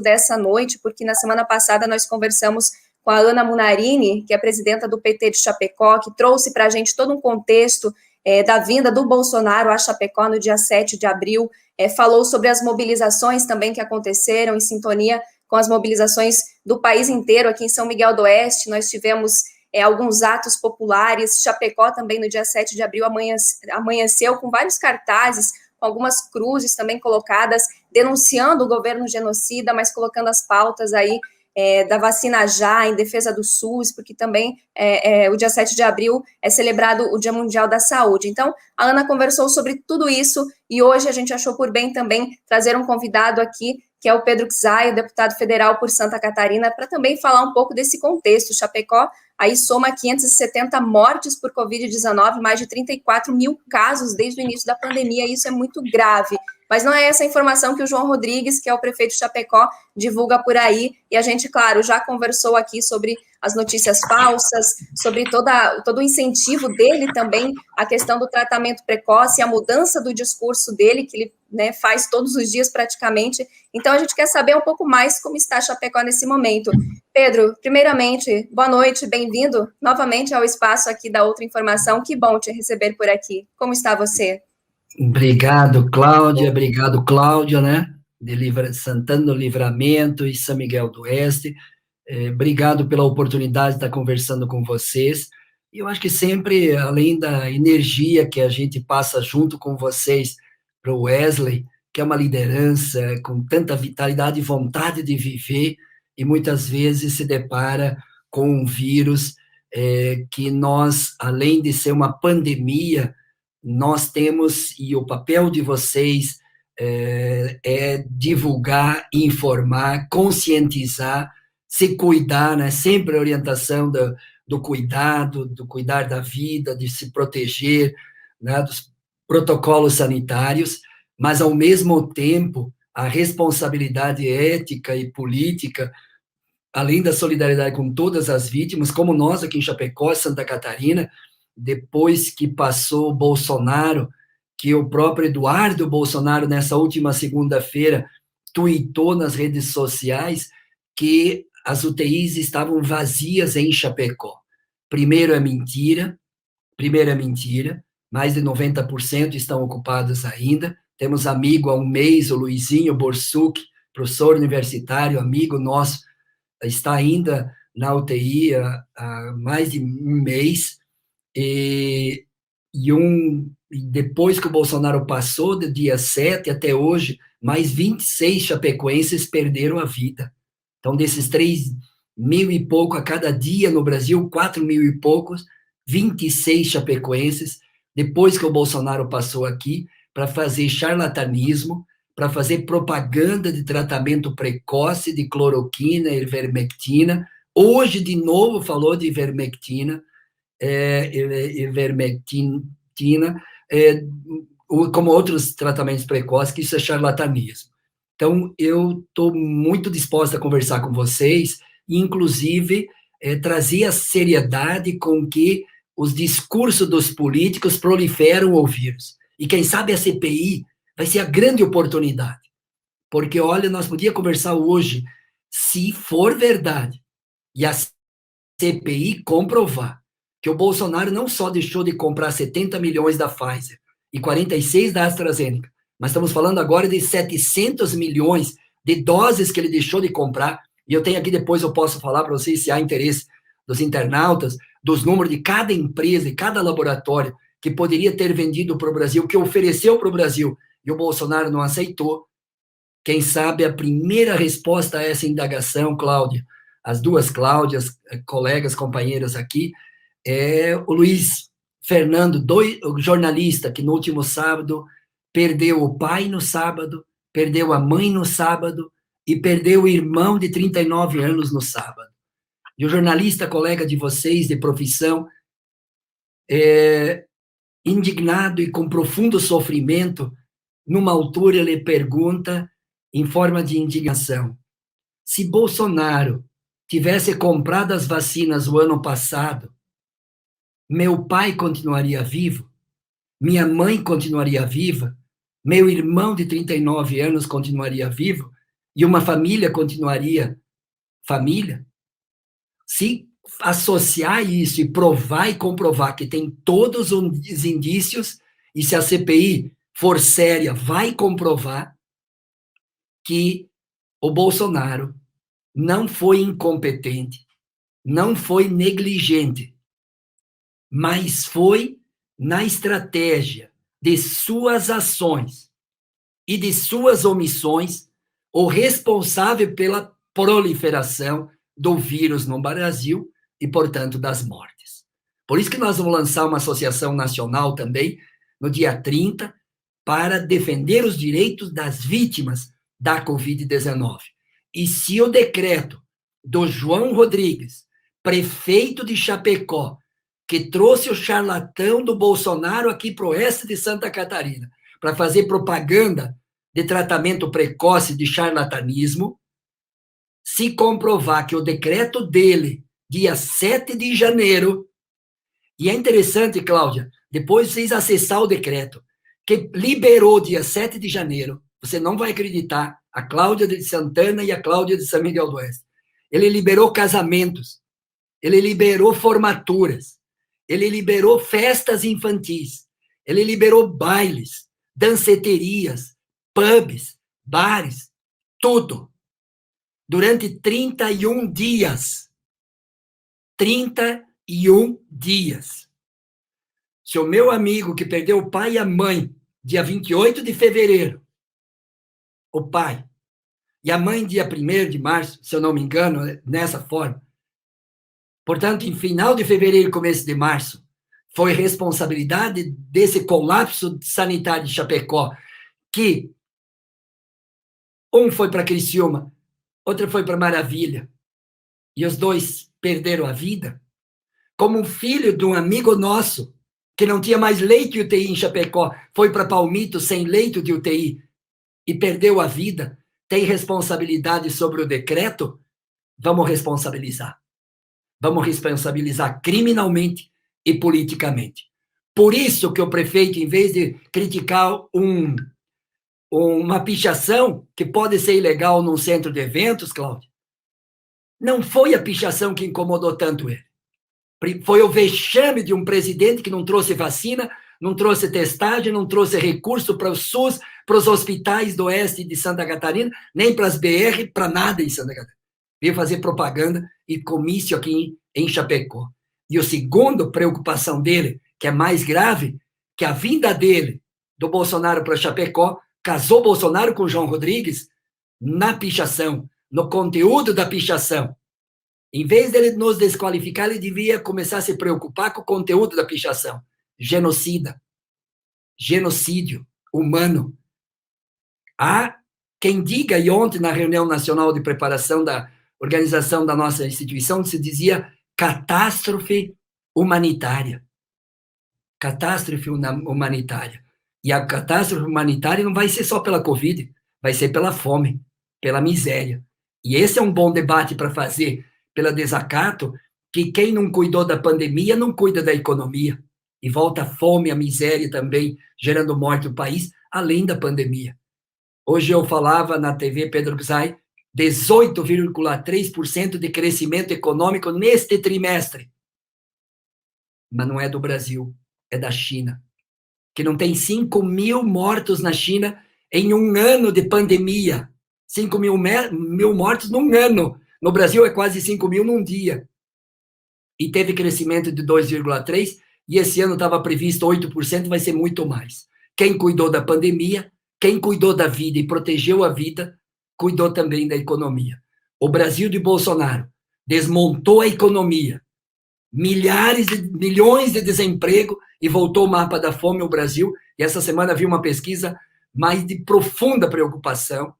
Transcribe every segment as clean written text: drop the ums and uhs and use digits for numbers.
dessa noite, porque na semana passada nós conversamos com a Ana Munarini, que é presidenta do PT de Chapecó, que trouxe para a gente todo um contexto da vinda do Bolsonaro a Chapecó no dia 7 de abril, falou sobre as mobilizações também que aconteceram, em sintonia com as mobilizações do país inteiro. Aqui em São Miguel do Oeste, nós tivemos alguns atos populares. Chapecó também, no dia 7 de abril, amanheceu com vários cartazes, com algumas cruzes também colocadas, denunciando o governo genocida, mas colocando as pautas aí da vacina já, em defesa do SUS, porque também o dia 7 de abril é celebrado o Dia Mundial da Saúde. Então, a Ana conversou sobre tudo isso, e hoje a gente achou por bem também trazer um convidado aqui, que é o Pedro Czai, deputado federal por Santa Catarina, para também falar um pouco desse contexto. Chapecó aí soma 570 mortes por Covid-19, mais de 34 mil casos desde o início da pandemia, e isso é muito grave. Mas não é essa a informação que o João Rodrigues, que é o prefeito de Chapecó, divulga por aí, e a gente, claro, já conversou aqui sobre as notícias falsas, sobre todo o incentivo dele também, a questão do tratamento precoce, a mudança do discurso dele, que ele faz todos os dias praticamente. Então, a gente quer saber um pouco mais como está Chapecó nesse momento. Pedro, primeiramente, boa noite, bem-vindo novamente ao espaço aqui da Outra Informação. Que bom te receber por aqui. Como está você? Obrigado, Cláudia. Obrigado, Cláudia, né? De Santana do Livramento e São Miguel do Oeste. Obrigado pela oportunidade de estar conversando com vocês. E eu acho que sempre, além da energia que a gente passa junto com vocês para o Wesley, que é uma liderança com tanta vitalidade e vontade de viver, e muitas vezes se depara com um vírus que nós, além de ser uma pandemia, nós temos, e o papel de vocês é divulgar, informar, conscientizar, se cuidar, né? Sempre a orientação do cuidado, do cuidar da vida, de se proteger, né? Dos protocolos sanitários, mas, ao mesmo tempo, a responsabilidade ética e política, além da solidariedade com todas as vítimas, como nós aqui em Chapecó, Santa Catarina, depois que passou o Bolsonaro, que o próprio Eduardo Bolsonaro, nessa última segunda-feira, tuitou nas redes sociais que as UTIs estavam vazias em Chapecó. Primeiro é mentira, mais de 90% estão ocupadas ainda. Temos amigo há um mês, o Luizinho Borsuk, professor universitário, amigo nosso, está ainda na UTI há mais de um mês, e depois que o Bolsonaro passou, do dia 7 até hoje, mais 26 chapecoenses perderam a vida. Então, desses 3 mil e pouco a cada dia no Brasil, 4 mil e poucos, 26 chapecoenses, depois que o Bolsonaro passou aqui, para fazer charlatanismo, para fazer propaganda de tratamento precoce de cloroquina e ivermectina. Hoje, de novo, falou de ivermectina, como outros tratamentos precoces, que isso é charlatanismo. Então, eu estou muito disposta a conversar com vocês, e, inclusive, trazer a seriedade com que os discursos dos políticos proliferam o vírus. E, quem sabe, a CPI vai ser a grande oportunidade. Porque, olha, nós podíamos conversar hoje, se for verdade, e a CPI comprovar que o Bolsonaro não só deixou de comprar 70 milhões da Pfizer e 46 da AstraZeneca, mas estamos falando agora de 700 milhões de doses que ele deixou de comprar, e eu tenho aqui, depois eu posso falar para vocês, se há interesse dos internautas, dos números de cada empresa e cada laboratório que poderia ter vendido para o Brasil, que ofereceu para o Brasil, e o Bolsonaro não aceitou. Quem sabe a primeira resposta a essa indagação, Cláudia, as duas Cláudias, colegas, companheiras aqui, é o Luiz Fernando, o jornalista, que no último sábado perdeu o pai no sábado, perdeu a mãe no sábado e perdeu o irmão de 39 anos no sábado. E o jornalista, colega de vocês, de profissão, indignado e com profundo sofrimento, numa altura ele pergunta, em forma de indignação, se Bolsonaro tivesse comprado as vacinas o ano passado, meu pai continuaria vivo? Minha mãe continuaria viva? Meu irmão de 39 anos continuaria vivo? e uma família continuaria família, se associar isso e provar e comprovar que tem todos os indícios, e se a CPI for séria, vai comprovar que o Bolsonaro não foi incompetente, não foi negligente, mas foi na estratégia de suas ações e de suas omissões o responsável pela proliferação do vírus no Brasil e, portanto, das mortes. Por isso que nós vamos lançar uma associação nacional também, no dia 30, para defender os direitos das vítimas da Covid-19. E se o decreto do João Rodrigues, prefeito de Chapecó, que trouxe o charlatão do Bolsonaro aqui para o oeste de Santa Catarina, para fazer propaganda de tratamento precoce de charlatanismo, se comprovar que o decreto dele, dia 7 de janeiro, e é interessante, Cláudia, depois vocês acessar o decreto, que liberou dia 7 de janeiro, você não vai acreditar, a Cláudia de Santana e a Cláudia de São Miguel do Oeste. Ele liberou casamentos, ele liberou formaturas, ele liberou festas infantis, ele liberou bailes, danceterias, pubs, bares, tudo. Durante 31 dias. 31 dias. Se o meu amigo que perdeu o pai e a mãe, dia 28 de fevereiro, o pai, e a mãe dia 1º de março, se eu não me engano, nessa forma. Portanto, em final de fevereiro e começo de março, foi responsabilidade desse colapso sanitário de Chapecó, que um foi para Criciúma, outro foi para Maravilha, e os dois perderam a vida, como um filho de um amigo nosso, que não tinha mais leito de UTI em Chapecó, foi para Palmito sem leito de UTI e perdeu a vida, tem responsabilidade sobre o decreto? Vamos responsabilizar. Vamos responsabilizar criminalmente e politicamente. Por isso que o prefeito, em vez de criticar uma pichação que pode ser ilegal num centro de eventos, Cláudio, não foi a pichação que incomodou tanto ele. Foi o vexame de um presidente que não trouxe vacina, não trouxe testagem, não trouxe recurso para o SUS, para os hospitais do oeste de Santa Catarina, nem para as BR, para nada em Santa Catarina. Veio fazer propaganda e comício aqui em Chapecó. E o segundo preocupação dele, que é mais grave, que a vinda dele, do Bolsonaro para Chapecó, casou Bolsonaro com João Rodrigues na pichação, no conteúdo da pichação. Em vez dele nos desqualificar, ele devia começar a se preocupar com o conteúdo da pichação. Genocida. Genocídio humano. Há quem diga, e ontem na reunião nacional de preparação da organização da nossa instituição, se dizia catástrofe humanitária. Catástrofe humanitária. E a catástrofe humanitária não vai ser só pela Covid, vai ser pela fome, pela miséria. E esse é um bom debate para fazer, pela desacato, que quem não cuidou da pandemia não cuida da economia. E volta a fome, a miséria também, gerando morte no país, além da pandemia. Hoje eu falava na TV Pedro Psai, 18,3% de crescimento econômico neste trimestre. Mas não é do Brasil, é da China, que não tem 5 mil mortos na China em um ano de pandemia. 5 mil mortos num ano. No Brasil é quase 5 mil num dia. E teve crescimento de 2,3%, e esse ano estava previsto 8%, vai ser muito mais. Quem cuidou da pandemia, quem cuidou da vida e protegeu a vida, cuidou também da economia. O Brasil de Bolsonaro desmontou a economia, milhões de desemprego, e voltou o mapa da fome ao Brasil. E essa semana vi uma pesquisa mais de profunda preocupação.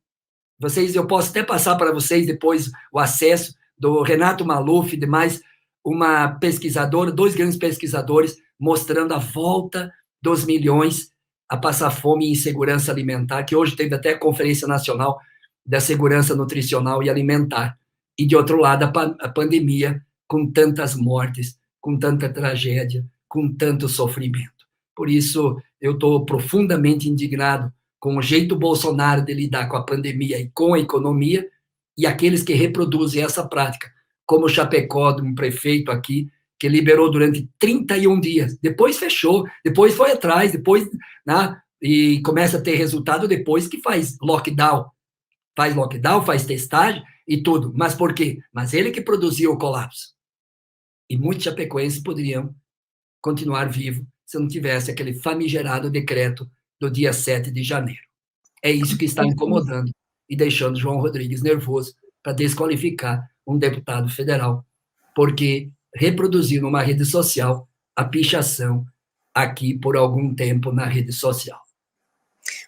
Eu posso até passar para vocês depois o acesso do Renato Maluf, de mais uma pesquisadora, 2 grandes pesquisadores, mostrando a volta dos milhões a passar fome e insegurança alimentar, que hoje teve até a Conferência Nacional da Segurança Nutricional e Alimentar. E, de outro lado, a pandemia, com tantas mortes, com tanta tragédia, com tanto sofrimento. Por isso, eu estou profundamente indignado com o jeito Bolsonaro de lidar com a pandemia e com a economia, e aqueles que reproduzem essa prática, como o Chapecó, de um prefeito aqui, que liberou durante 31 dias, depois fechou, depois foi atrás, depois, né, e começa a ter resultado depois que faz lockdown, faz testagem e tudo. Mas por quê? Mas ele que produziu o colapso. E muitos chapecoenses poderiam continuar vivos se não tivesse aquele famigerado decreto do dia 7 de janeiro. É isso que está incomodando e deixando João Rodrigues nervoso para desqualificar um deputado federal, porque reproduziu numa rede social a pichação aqui por algum tempo na rede social.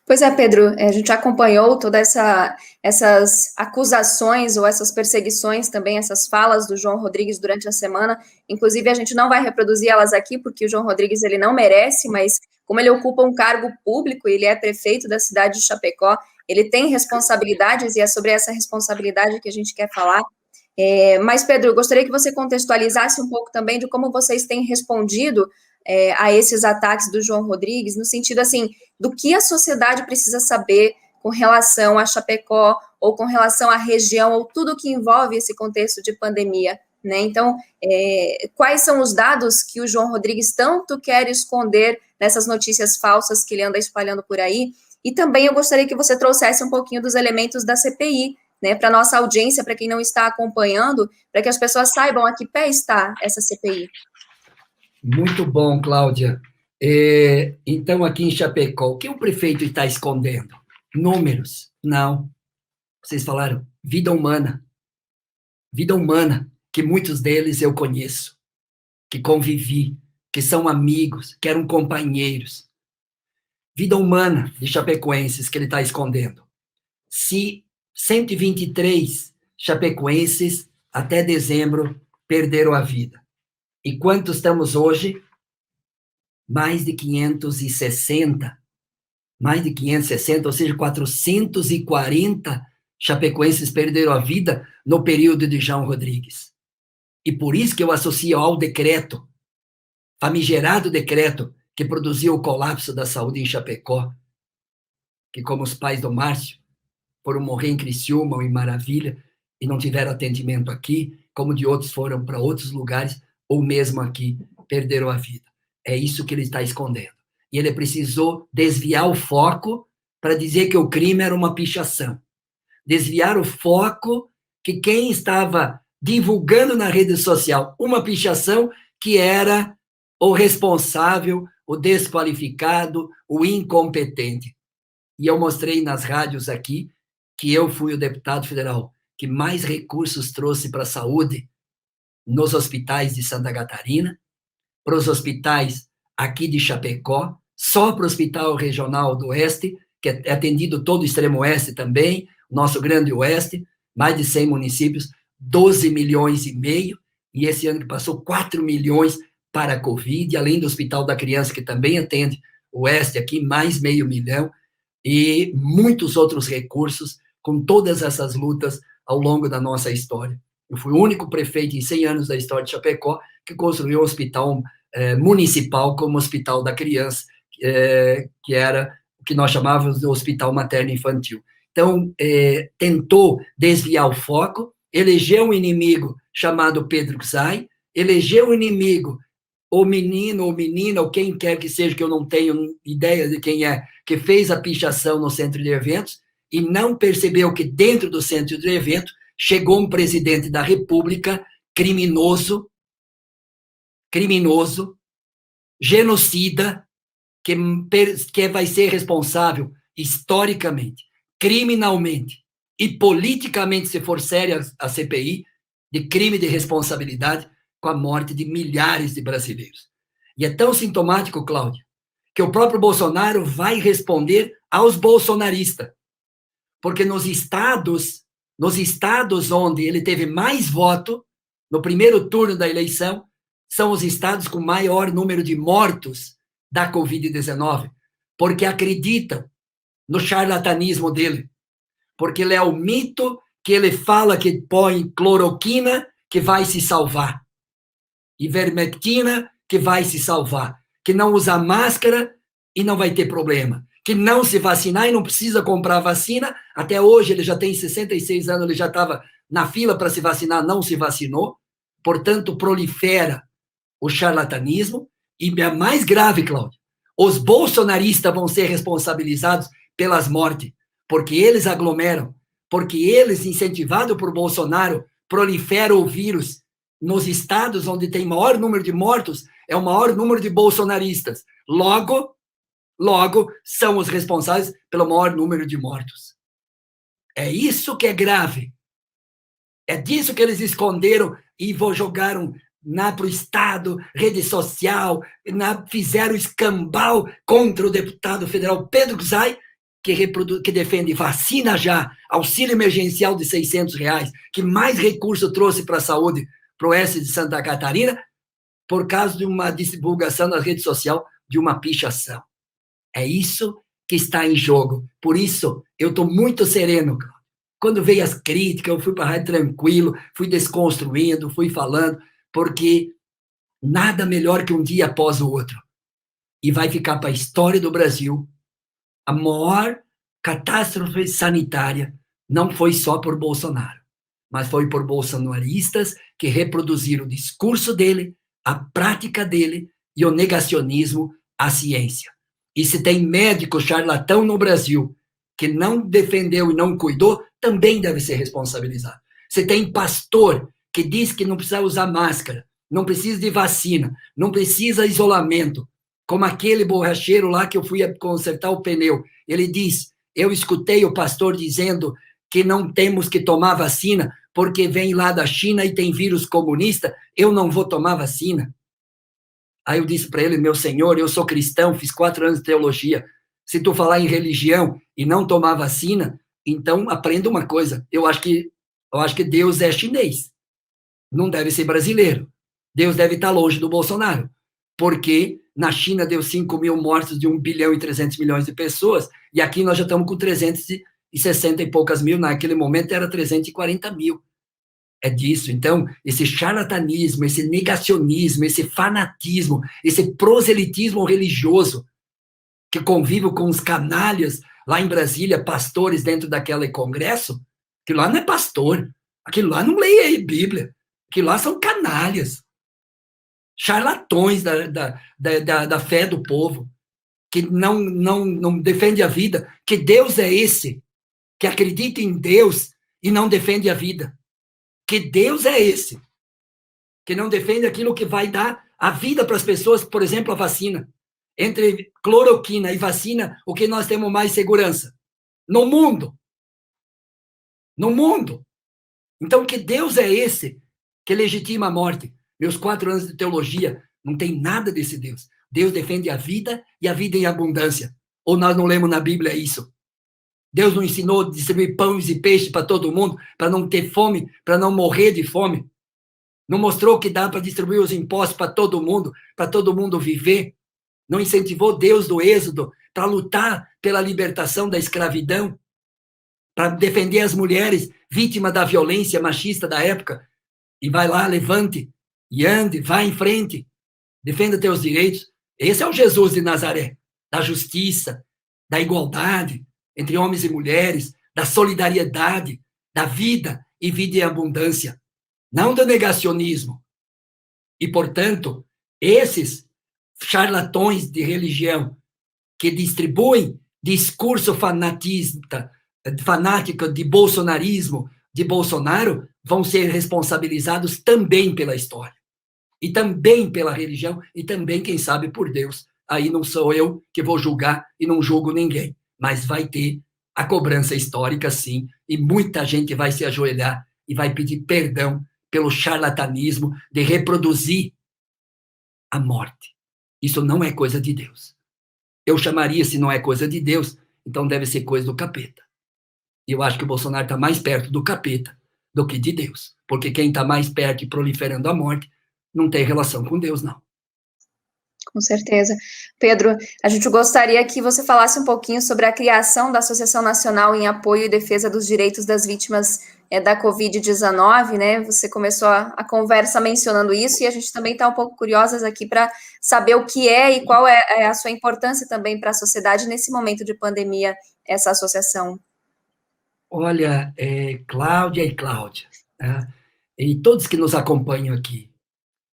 Pois é, Pedro, a gente acompanhou todas essas acusações ou essas perseguições também, essas falas do João Rodrigues durante a semana. Inclusive, a gente não vai reproduzir elas aqui, porque o João Rodrigues ele não merece, mas como ele ocupa um cargo público, ele é prefeito da cidade de Chapecó, ele tem responsabilidades e é sobre essa responsabilidade que a gente quer falar. Mas, Pedro, eu gostaria que você contextualizasse um pouco também de como vocês têm respondido a esses ataques do João Rodrigues, no sentido, assim, do que a sociedade precisa saber com relação a Chapecó, ou com relação à região, ou tudo que envolve esse contexto de pandemia, né? Então, quais são os dados que o João Rodrigues tanto quer esconder nessas notícias falsas que ele anda espalhando por aí? E também eu gostaria que você trouxesse um pouquinho dos elementos da CPI, né, para a nossa audiência, para quem não está acompanhando, para que as pessoas saibam a que pé está essa CPI. Muito bom, Cláudia. Então, aqui em Chapecó, o que o prefeito está escondendo? Números? Não. Vocês falaram vida humana. Vida humana, que muitos deles eu conheço, que convivi, que são amigos, que eram companheiros. Vida humana de chapecoenses que ele está escondendo. Se 123 chapecoenses até dezembro perderam a vida. E quantos estamos hoje? Mais de 560. Mais de 560, ou seja, 440 chapecoenses perderam a vida no período de João Rodrigues. E por isso que eu associo ao decreto, famigerado decreto, que produziu o colapso da saúde em Chapecó, que como os pais do Márcio foram morrer em Criciúma ou em Maravilha e não tiveram atendimento aqui, como de outros foram para outros lugares, ou mesmo aqui, perderam a vida. É isso que ele está escondendo. E ele precisou desviar o foco para dizer que o crime era uma pichação. Desviar o foco que quem estava divulgando na rede social uma pichação que era o responsável, o desqualificado, o incompetente. E eu mostrei nas rádios aqui que eu fui o deputado federal que mais recursos trouxe para a saúde nos hospitais de Santa Catarina, para os hospitais aqui de Chapecó, só para o Hospital Regional do Oeste, que é atendido todo o extremo oeste também, nosso grande oeste, mais de 100 municípios, 12 milhões e meio, e esse ano que passou, 4 milhões para a Covid, além do Hospital da Criança, que também atende o oeste aqui, mais meio milhão, e muitos outros recursos, com todas essas lutas ao longo da nossa história. Eu fui o único prefeito em 100 anos da história de Chapecó que construiu um hospital municipal como Hospital da Criança, que era o que nós chamávamos de Hospital Materno-Infantil. Então, tentou desviar o foco, elegeu um inimigo chamado Pedro Xay, elegeu um inimigo, o menino ou menina, ou quem quer que seja, que eu não tenho ideia de quem é, que fez a pichação no centro de eventos, e não percebeu que dentro do centro de evento chegou um presidente da República criminoso, genocida, que vai ser responsável historicamente, criminalmente e politicamente, se for séria a CPI, de crime de responsabilidade com a morte de milhares de brasileiros. E é tão sintomático, Cláudio, que o próprio Bolsonaro vai responder aos bolsonaristas, porque nos estados onde ele teve mais voto, no primeiro turno da eleição, são os estados com maior número de mortos da Covid-19, porque acreditam no charlatanismo dele, porque ele é o mito que ele fala que põe cloroquina que vai se salvar, ivermectina que vai se salvar, que não usa máscara e não vai ter problema, que não se vacinar e não precisa comprar vacina. Até hoje ele já tem 66 anos, ele já estava na fila para se vacinar, não se vacinou. Portanto, prolifera o charlatanismo. E é mais grave, Cláudio, os bolsonaristas vão ser responsabilizados pelas mortes, porque eles aglomeram, porque eles, incentivados por Bolsonaro, proliferam o vírus nos estados onde tem maior número de mortos, é o maior número de bolsonaristas. Logo, são os responsáveis pelo maior número de mortos. É isso que é grave. É disso que eles esconderam e jogaram para o Estado, rede social, fizeram escambau contra o deputado federal Pedro Zay, que defende vacina já, auxílio emergencial de R$600, que mais recurso trouxe para a saúde, para o oeste de Santa Catarina, por causa de uma divulgação na rede social de uma pichação. É isso que está em jogo. Por isso, eu estou muito sereno. Quando veio as críticas, eu fui para a rádio tranquilo, fui desconstruindo, fui falando, porque nada melhor que um dia após o outro. E vai ficar para a história do Brasil a maior catástrofe sanitária não foi só por Bolsonaro, mas foi por bolsonaristas que reproduziram o discurso dele, a prática dele e o negacionismo à ciência. E se tem médico charlatão no Brasil que não defendeu e não cuidou, também deve ser responsabilizado. Se tem pastor que diz que não precisa usar máscara, não precisa de vacina, não precisa de isolamento, como aquele borracheiro lá que eu fui consertar o pneu. Ele diz, eu escutei o pastor dizendo que não temos que tomar vacina porque vem lá da China e tem vírus comunista, eu não vou tomar vacina. Aí eu disse para ele, meu senhor, eu sou cristão, fiz 4 anos de teologia, se tu falar em religião e não tomar vacina, então aprenda uma coisa, eu acho que Deus é chinês, não deve ser brasileiro. Deus deve estar longe do Bolsonaro, porque na China deu 5 mil mortos de 1 bilhão e 300 milhões de pessoas, e aqui nós já estamos com 360 e poucas mil, naquele momento era 340 mil. É disso. Então, esse charlatanismo, esse negacionismo, esse fanatismo, esse proselitismo religioso, que convive com os canalhas lá em Brasília, pastores dentro daquele congresso, aquilo lá não é pastor, aquilo lá não lê a Bíblia, aquilo lá são canalhas, charlatões da fé do povo, que não defende a vida, que Deus é esse, que acredita em Deus e não defende a vida, que Deus é esse, que não defende aquilo que vai dar a vida para as pessoas, por exemplo, a vacina. Entre cloroquina e vacina, o que nós temos mais segurança? No mundo. No mundo. Então, que Deus é esse que legitima a morte? Meus 4 anos de teologia, não tem nada desse Deus. Deus defende a vida e a vida em abundância. Ou nós não lemos na Bíblia isso? Deus não ensinou a distribuir pães e peixes para todo mundo, para não ter fome, para não morrer de fome? Não mostrou que dá para distribuir os impostos para todo mundo viver? Não incentivou Deus do Êxodo para lutar pela libertação da escravidão, para defender as mulheres vítimas da violência machista da época? E vai lá, levante, e ande, vá em frente, defenda teus direitos. Esse é o Jesus de Nazaré, da justiça, da igualdade entre homens e mulheres, da solidariedade, da vida e vida em abundância, não do negacionismo. E, portanto, esses charlatões de religião que distribuem discurso fanático de bolsonarismo, de Bolsonaro, vão ser responsabilizados também pela história, e também pela religião, e também, quem sabe, por Deus. Aí não sou eu que vou julgar e não julgo ninguém, mas vai ter a cobrança histórica, sim, e muita gente vai se ajoelhar e vai pedir perdão pelo charlatanismo de reproduzir a morte. Isso não é coisa de Deus. Eu chamaria, se não é coisa de Deus, então deve ser coisa do capeta. E eu acho que o Bolsonaro está mais perto do capeta do que de Deus, porque quem está mais perto e proliferando a morte não tem relação com Deus, não. Com certeza. Pedro, a gente gostaria que você falasse um pouquinho sobre a criação da Associação Nacional em Apoio e Defesa dos Direitos das Vítimas da Covid-19, né? Você começou a conversa mencionando isso, e a gente também está um pouco curiosas aqui para saber o que é e qual é a sua importância também para a sociedade nesse momento de pandemia, essa associação. Olha, Cláudia e Cláudia, né, e todos que nos acompanham aqui,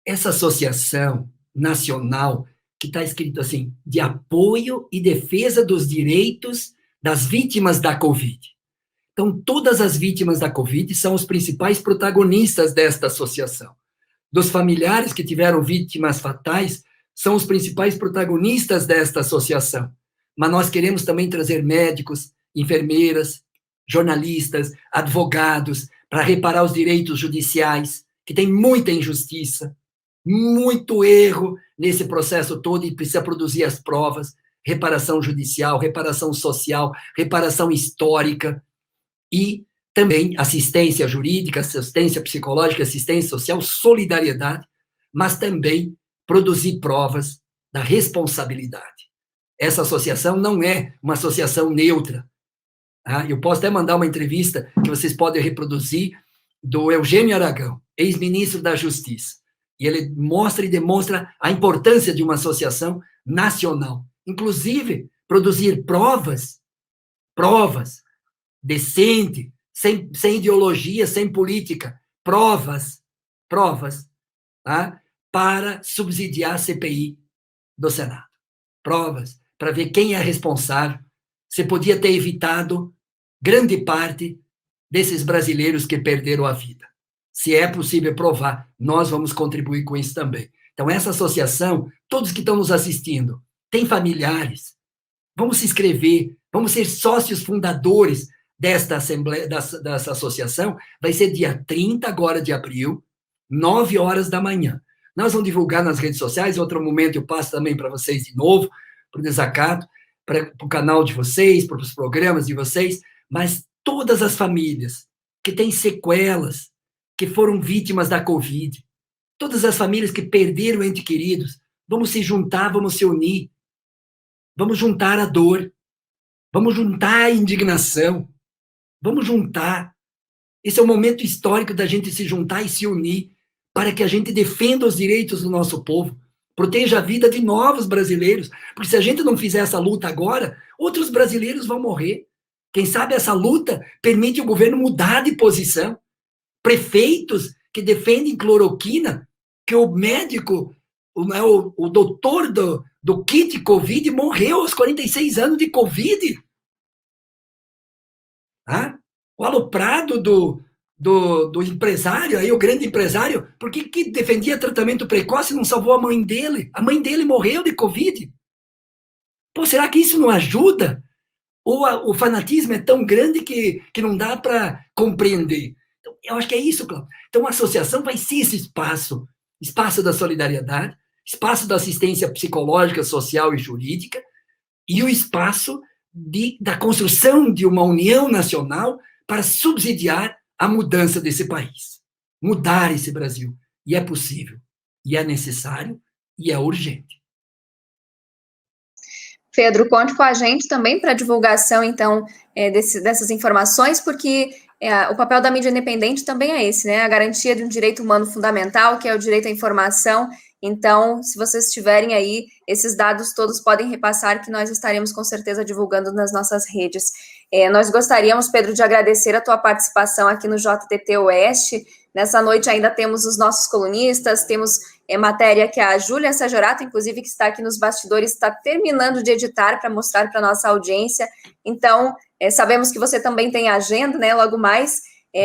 essa associação nacional que está escrito assim, de apoio e defesa dos direitos das vítimas da Covid. Então, todas as vítimas da Covid são os principais protagonistas desta associação. Dos familiares que tiveram vítimas fatais, são os principais protagonistas desta associação. Mas nós queremos também trazer médicos, enfermeiras, jornalistas, advogados, para reparar os direitos judiciais, que tem muita injustiça, muito erro nesse processo todo e precisa produzir as provas, reparação judicial, reparação social, reparação histórica e também assistência jurídica, assistência psicológica, assistência social, solidariedade, mas também produzir provas da responsabilidade. Essa associação não é uma associação neutra. Tá? Eu posso até mandar uma entrevista que vocês podem reproduzir do Eugênio Aragão, ex-ministro da Justiça. E ele mostra e demonstra a importância de uma associação nacional. Inclusive, produzir provas decente, sem ideologia, sem política, provas, tá? Para subsidiar a CPI do Senado. Provas, para ver quem é responsável. Você podia ter evitado grande parte desses brasileiros que perderam a vida. Se é possível provar, nós vamos contribuir com isso também. Então, essa associação, todos que estão nos assistindo, têm familiares, vamos se inscrever, vamos ser sócios fundadores desta assembleia, dessa associação. Vai ser dia 30 agora de abril, 9 horas da manhã. Nós vamos divulgar nas redes sociais, em outro momento eu passo também para vocês de novo, para o Desacato, para o canal de vocês, para os programas de vocês, mas todas as famílias que têm sequelas, que foram vítimas da Covid, todas as famílias que perderam entes queridos, vamos se juntar, vamos se unir, vamos juntar a dor, vamos juntar a indignação, vamos juntar. Esse é o momento histórico da gente se juntar e se unir para que a gente defenda os direitos do nosso povo, proteja a vida de novos brasileiros, porque se a gente não fizer essa luta agora, outros brasileiros vão morrer. Quem sabe essa luta permite o governo mudar de posição. Prefeitos que defendem cloroquina, que o médico, o doutor do kit Covid morreu aos 46 anos de Covid. Tá? O aloprado do empresário, aí, o grande empresário, por que defendia tratamento precoce e não salvou a mãe dele? A mãe dele morreu de Covid. Pô, será que isso não ajuda? Ou o fanatismo é tão grande que não dá para compreender? Então, eu acho que é isso, Cláudio. Então, a associação vai ser esse espaço da solidariedade, espaço da assistência psicológica, social e jurídica, e o espaço da construção de uma união nacional para subsidiar a mudança desse país, mudar esse Brasil. E é possível, e é necessário, e é urgente. Pedro, conte com a gente também para divulgação, então, dessas informações, porque o papel da mídia independente também é esse, né? A garantia de um direito humano fundamental, que é o direito à informação. Então, se vocês tiverem aí, esses dados todos podem repassar, que nós estaremos com certeza divulgando nas nossas redes. Nós gostaríamos, Pedro, de agradecer a tua participação aqui no JTT Oeste. Nessa noite ainda temos os nossos colunistas, temos matéria que a Júlia Sajorato, inclusive, que está aqui nos bastidores, está terminando de editar para mostrar para a nossa audiência. Então, sabemos que você também tem agenda, né, logo mais.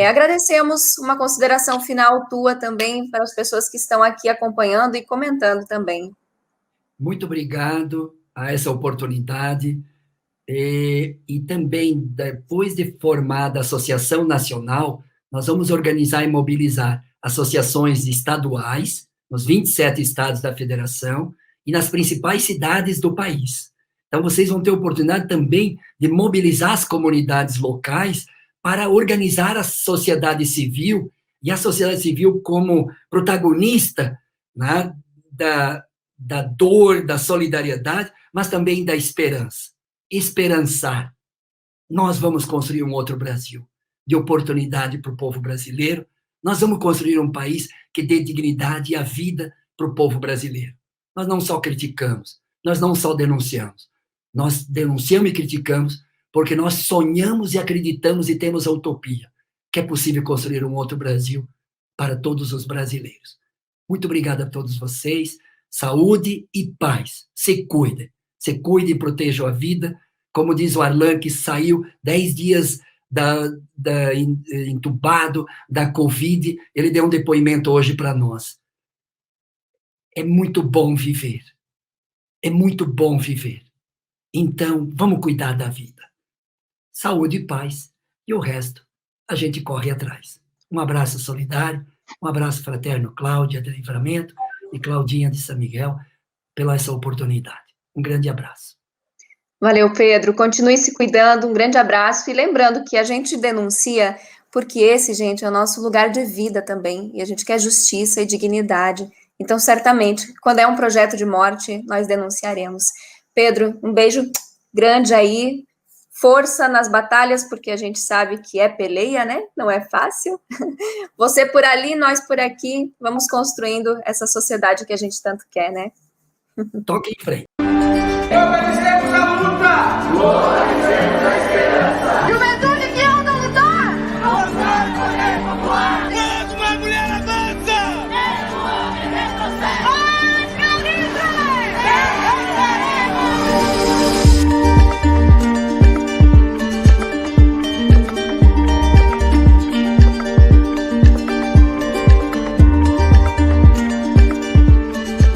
Agradecemos uma consideração final tua também para as pessoas que estão aqui acompanhando e comentando também. Muito obrigado a essa oportunidade. E também, depois de formada a Associação Nacional, nós vamos organizar e mobilizar associações estaduais, nos 27 estados da federação, e nas principais cidades do país. Então, vocês vão ter oportunidade também de mobilizar as comunidades locais para organizar a sociedade civil, e a sociedade civil como protagonista, né, da dor, da solidariedade, mas também da esperança. Esperançar. Nós vamos construir um outro Brasil. de oportunidade para o povo brasileiro. Nós vamos construir um país que dê dignidade e a vida para o povo brasileiro. Nós não só criticamos, nós não só denunciamos. Nós denunciamos e criticamos porque nós sonhamos e acreditamos e temos a utopia que é possível construir um outro Brasil para todos os brasileiros. Muito obrigado a todos vocês. Saúde e paz. Se cuide e proteja a vida. Como diz o Arlan, que saiu 10 dias entubado da Covid, ele deu um depoimento hoje para nós. É muito bom viver. É muito bom viver. Então, vamos cuidar da vida. Saúde e paz. E o resto, a gente corre atrás. Um abraço solidário, um abraço fraterno, Cláudia de Livramento e Claudinha de São Miguel, pela essa oportunidade. Um grande abraço. Valeu, Pedro. Continue se cuidando, um grande abraço. E lembrando que a gente denuncia porque esse, gente, é o nosso lugar de vida também. E a gente quer justiça e dignidade. Então, certamente, quando é um projeto de morte, nós denunciaremos. Pedro, um beijo grande aí. Força nas batalhas, porque a gente sabe que é peleia, né? Não é fácil. Você por ali, nós por aqui. Vamos construindo essa sociedade que a gente tanto quer, né? Toque em frente. Fortalecemos a luta! Fortalecemos a esperança! Juventude!